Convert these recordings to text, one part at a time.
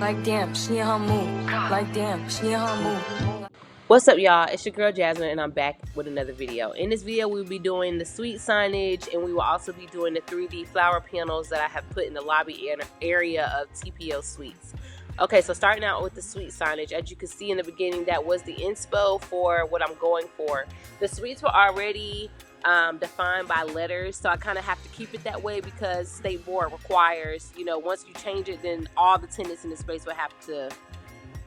Like damn, she in her mood. Like damn, she in her mood. What's up, y'all? It's your girl Jasmine, and I'm back with another video. In this video, we'll be doing the suite signage, and we will also be doing the 3D flower panels that I have put in the lobby area of TPL Suites. Okay, so starting out with the suite signage, as you can see in the beginning, that was the inspo for what I'm going for. The suites were already defined by letters, so I kind of have to keep it that way because State Board requires, once you change it, then all the tenants in the space will have to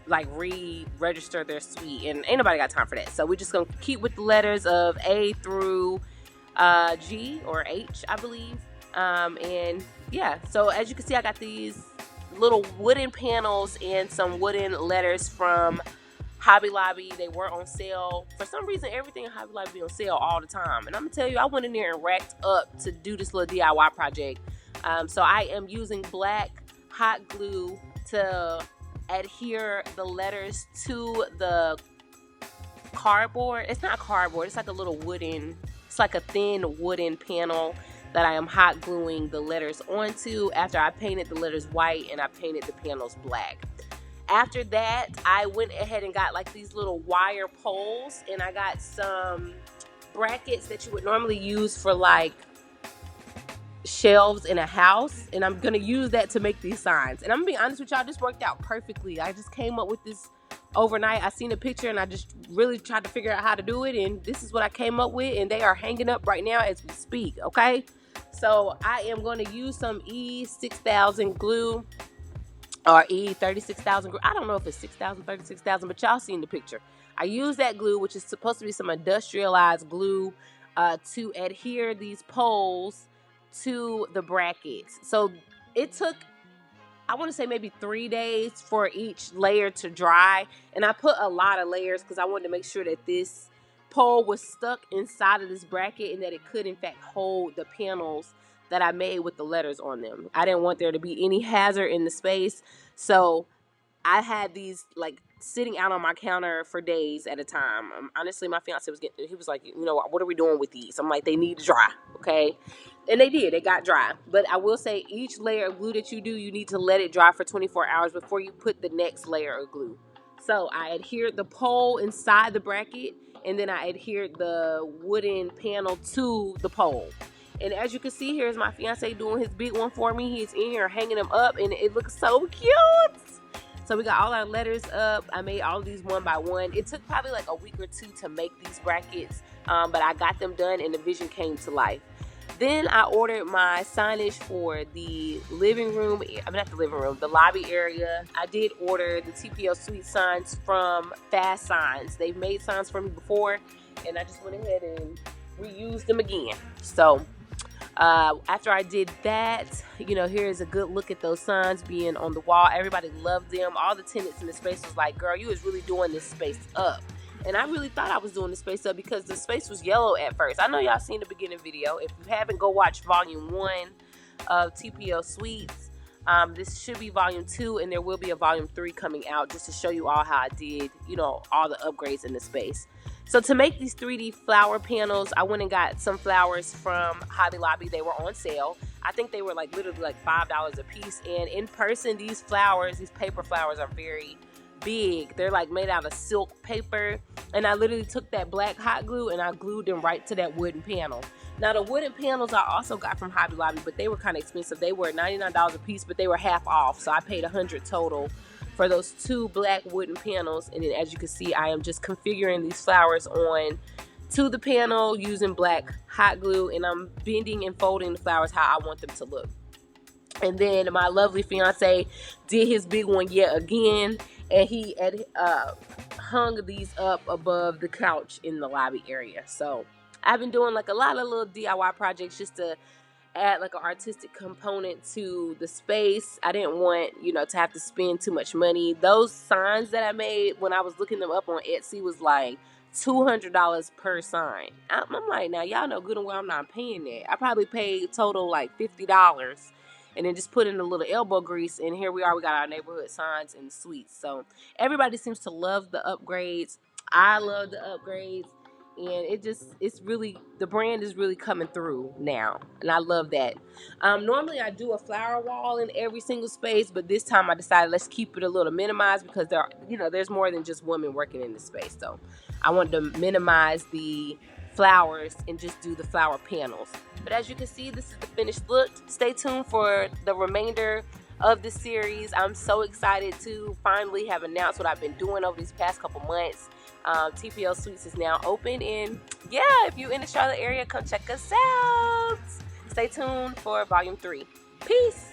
like re-register their suite, and ain't nobody got time for that. So we're just gonna keep with the letters of A through G or H, I believe. And yeah, so as you can see, I got these little wooden panels and some wooden letters from Hobby Lobby. They were on sale. For some reason, everything in Hobby Lobby be on sale all the time. And I'm gonna tell you, I went in there and racked up to do this little DIY project. So I am using black hot glue to adhere the letters to the cardboard. It's not cardboard, it's like a little wooden, it's like a thin wooden panel that I am hot gluing the letters onto after I painted the letters white and I painted the panels black. After that, I went ahead and got like these little wire poles, and I got some brackets that you would normally use for like shelves in a house, and I'm gonna use that to make these signs. And I'm gonna be honest with y'all, this worked out perfectly. I just came up with this overnight. I seen a picture and I just really tried to figure out how to do it, and this is what I came up with, and they are hanging up right now as we speak. Okay, so I am going to use some E6000 glue or E36000 glue. I don't know if it's 6,000, 36,000, but y'all seen the picture. I use that glue, which is supposed to be some industrialized glue, to adhere these poles to the brackets. So it took, I want to say maybe 3 days for each layer to dry, and I put a lot of layers because I wanted to make sure that this pole was stuck inside of this bracket and that it could in fact hold the panels that I made with the letters on them. I didn't want there to be any hazard in the space, so I had these like sitting out on my counter for days at a time. Honestly, my fiance he was like, what are we doing with these? I'm like, they need to dry, okay? And they did, they got dry. But I will say each layer of glue that you do, you need to let it dry for 24 hours before you put the next layer of glue. So I adhered the pole inside the bracket, and then I adhered the wooden panel to the pole. And as you can see, here's my fiance doing his big one for me. He's in here hanging them up, and it looks so cute. So we got all our letters up. I made all of these one by one. It took probably like a week or two to make these brackets, but I got them done and the vision came to life. Then I ordered my signage for the living room. I mean, not the living room, the lobby area. I did order the TPL suite signs from Fast Signs. They've made signs for me before, and I just went ahead and reused them again. So after I did that, here's a good look at those signs being on the wall. Everybody loved them. All the tenants in the space was like, girl, you was really doing this space up. And I really thought I was doing the space up because the space was yellow at first. I know y'all seen the beginning video. If you haven't, go watch volume 1 of TPL Suites. This should be volume 2, and there will be a volume 3 coming out just to show you all how I did, all the upgrades in the space. So to make these 3D flower panels, I went and got some flowers from Hobby Lobby. They were on sale. I think they were like literally like $5 a piece. And in person, these flowers, these paper flowers, are very big. They're like made out of silk paper, and I literally took that black hot glue and I glued them right to that wooden panel. Now the wooden panels I also got from Hobby Lobby, but they were kind of expensive. They were $99 a piece, but they were half off, so I paid $100 total for those 2 black wooden panels. And then as you can see, I am just configuring these flowers on to the panel using black hot glue, and I'm bending and folding the flowers how I want them to look. And then my lovely fiance did his big one yet again, and he hung these up above the couch in the lobby area. So I've been doing like a lot of little DIY projects just to add like an artistic component to the space. I didn't want, to have to spend too much money. Those signs that I made when I was looking them up on Etsy was like $200 per sign. I'm like, now y'all know good and well I'm not paying that. I probably paid total like $50. And then just put in a little elbow grease, and here we are. We got our neighborhood signs and suites. So everybody seems to love the upgrades. I love the upgrades. and it's really, the brand is really coming through now, and I love that. Normally I do a flower wall in every single space, but this time I decided let's keep it a little minimized because there's more than just women working in this space. So I wanted to minimize the flowers and just do the flower panels. But as you can see, this is the finished look. Stay tuned for the remainder of this series. I'm so excited to finally have announced what I've been doing over these past couple months. TPL Suites is now open, and yeah, if you're in the Charlotte area, come check us out. Stay tuned for volume 3. Peace.